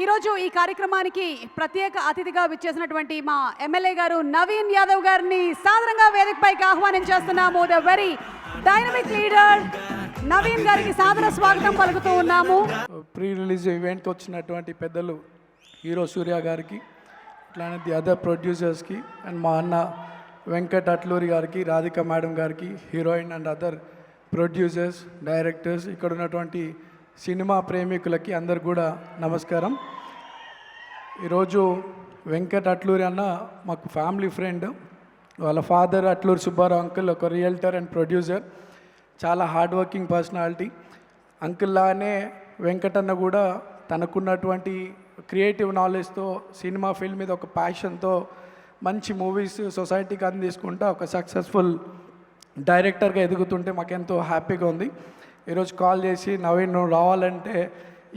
ఈరోజు ఈ కార్యక్రమానికి ప్రత్యేక అతిథిగా విచ్చేసినటువంటి మా ఎమ్మెల్యే గారు నవీన్ యాదవ్ గారిని సాదరంగా వేదికపైకి ఆహ్వానం చేస్తున్నాము. The very dynamic leader Naveen గారికి సాదర స్వాగతం పలుకుతూ ఉన్నాము. ప్రీ రిలీజ్ ఈవెంట్కి వచ్చినటువంటి పెద్దలు హీరో సూర్య గారికి, అట్లానే ది అదర్ ప్రొడ్యూసర్స్కి అండ్ మా అన్న వెంకట్ అట్లూరి గారికి, రాధిక మేడం గారికి, heroine and other producers, directors, ఇక్కడ ఉన్నటువంటి సినిమా ప్రేమికులకి అందరు కూడా నమస్కారం. ఈరోజు వెంకట్ అట్లూరి అన్న మాకు ఫ్యామిలీ ఫ్రెండ్. వాళ్ళ ఫాదర్ అట్లూరి సుబ్బారావు అంకుల్ ఒక రియల్టర్ అండ్ ప్రొడ్యూసర్, చాలా హార్డ్ వర్కింగ్ పర్సనాలిటీ. అంకుల్ లానే వెంకటన్న కూడా తనకున్నటువంటి క్రియేటివ్ నాలెడ్జ్తో సినిమా ఫీల్డ్ మీద ఒక ప్యాషన్తో మంచి మూవీస్ సొసైటీకి అందించుకుంటూ ఒక సక్సెస్ఫుల్ డైరెక్టర్గా ఎదుగుతుంటే మాకెంతో హ్యాపీగా ఉంది. ఈరోజు కాల్ చేసి నవీన్ నువ్వు రావాలంటే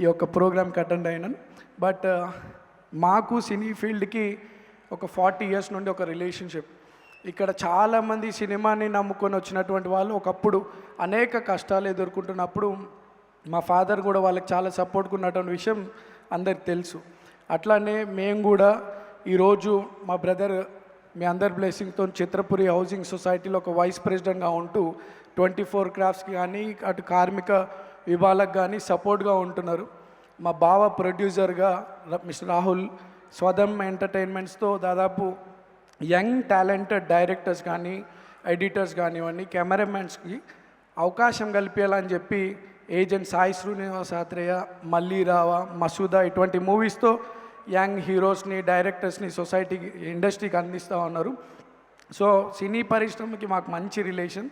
ఈ యొక్క ప్రోగ్రామ్కి అటెండ్ అయినాను. బట్ మాకు సినీ ఫీల్డ్కి ఒక 40 years నుండి ఒక రిలేషన్షిప్. ఇక్కడ చాలామంది సినిమాని నమ్ముకొని వచ్చినటువంటి వాళ్ళు ఒకప్పుడు అనేక కష్టాలు ఎదుర్కొంటున్నప్పుడు మా ఫాదర్ కూడా వాళ్ళకి చాలా సపోర్ట్గా ఉన్నటువంటి విషయం అందరికి తెలుసు. అట్లానే మేము కూడా ఈరోజు మా బ్రదర్ మీ అందరి బ్లెస్సింగ్తో చిత్రపురి హౌసింగ్ సొసైటీలో ఒక వైస్ ప్రెసిడెంట్గా ఉంటూ 24 క్రాఫ్ట్స్కి కానీ అటు కార్మిక విభాగాలకు కానీ సపోర్ట్గా ఉంటున్నారు. మా బావ ప్రొడ్యూసర్గా మిస్టర్ రాహుల్ స్వదం ఎంటర్టైన్మెంట్స్తో దాదాపు యంగ్ టాలెంటెడ్ డైరెక్టర్స్ కానీ ఎడిటర్స్ కానివ్వండి కెమెరామెన్స్కి అవకాశం కల్పించాలని చెప్పి ఏజెంట్ సాయి శ్రీనివాస్ ఆత్రేయ, మల్లీరావ, మసూదా ఇటువంటి మూవీస్తో యంగ్ హీరోస్ని డైరెక్టర్స్ని సొసైటీకి ఇండస్ట్రీకి అందిస్తూ ఉన్నారు. సో సినీ పరిశ్రమకి మాకు మంచి రిలేషన్.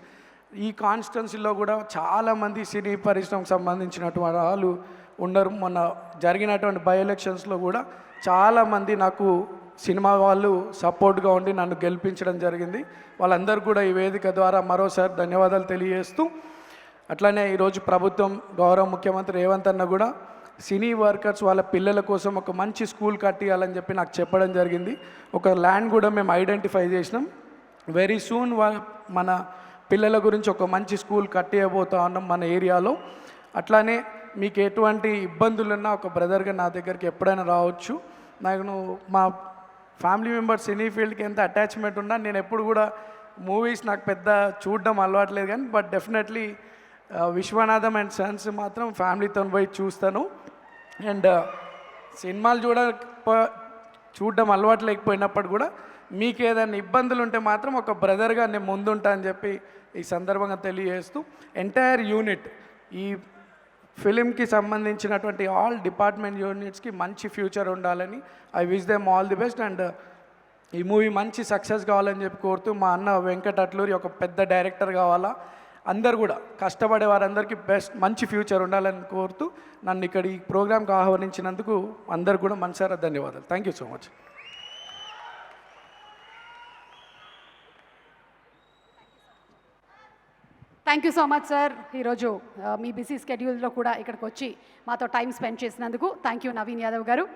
ఈ కాన్స్టిట్యున్సీలో కూడా చాలామంది సినీ పరిశ్రమకు సంబంధించినటువంటి వాళ్ళు ఉన్నారు. మొన్న జరిగినటువంటి బై ఎలక్షన్స్లో కూడా చాలామంది నాకు సినిమా వాళ్ళు సపోర్ట్గా ఉండి నన్ను గెలిపించడం జరిగింది. వాళ్ళందరూ కూడా ఈ వేదిక ద్వారా మరోసారి ధన్యవాదాలు తెలియజేస్తూ, అట్లనే ఈరోజు ప్రభుత్వం గౌరవ ముఖ్యమంత్రి రేవంత్ అన్న కూడా సినీ వర్కర్స్ వాళ్ళ పిల్లల కోసం ఒక మంచి స్కూల్ కట్టియాలని చెప్పి నాకు చెప్పడం జరిగింది. ఒక ల్యాండ్ కూడా మేము ఐడెంటిఫై చేసినాం. వెరీ సూన్ మన పిల్లల గురించి ఒక మంచి స్కూల్ కట్టేయబోతా ఉన్నాం మన ఏరియాలో. అట్లానే మీకు ఎటువంటి ఇబ్బందులున్నా ఒక బ్రదర్గా నా దగ్గరికి ఎప్పుడైనా రావచ్చు. నాకు మా ఫ్యామిలీ మెంబర్స్ సినీ ఫీల్డ్కి ఎంత అటాచ్మెంట్ ఉన్నా నేను ఎప్పుడు కూడా మూవీస్ నాకు పెద్ద చూడడం అలవాట్లేదు, కానీ but definitely Viswanatham and sons మాత్రం ఫ్యామిలీతో పోయి చూస్తాను. అండ్ సినిమాలు చూడడం అలవాటు లేకపోయినప్పుడు కూడా మీకు ఏదైనా ఇబ్బందులు ఉంటే మాత్రం ఒక బ్రదర్గా నేను ముందుంటా అని చెప్పి ఈ సందర్భంగా తెలియజేస్తూ, ఎంటైర్ యూనిట్ ఈ ఫిలింకి సంబంధించినటువంటి ఆల్ డిపార్ట్మెంట్ యూనిట్స్కి మంచి ఫ్యూచర్ ఉండాలని I wish them all the best. And ఈ మూవీ మంచి సక్సెస్ కావాలని చెప్పి కోరుతూ, మా అన్న వెంకట్ అట్లూరి ఒక పెద్ద డైరెక్టర్ కావాలా, అందరు కూడా కష్టపడే వారందరికీ బెస్ట్ మంచి ఫ్యూచర్ ఉండాలని కోరుతూ నన్ను ఇక్కడ ఈ ప్రోగ్రామ్కి ఆహ్వానించినందుకు అందరు కూడా మనసారా ధన్యవాదాలు. Thank you so much. Thank you so much sir. ఈరోజు మీ బిజీ స్కెడ్యూల్లో కూడా ఇక్కడికి వచ్చి మాతో టైం స్పెండ్ చేసినందుకు థ్యాంక్ యూ నవీన్ యాదవ్ గారు.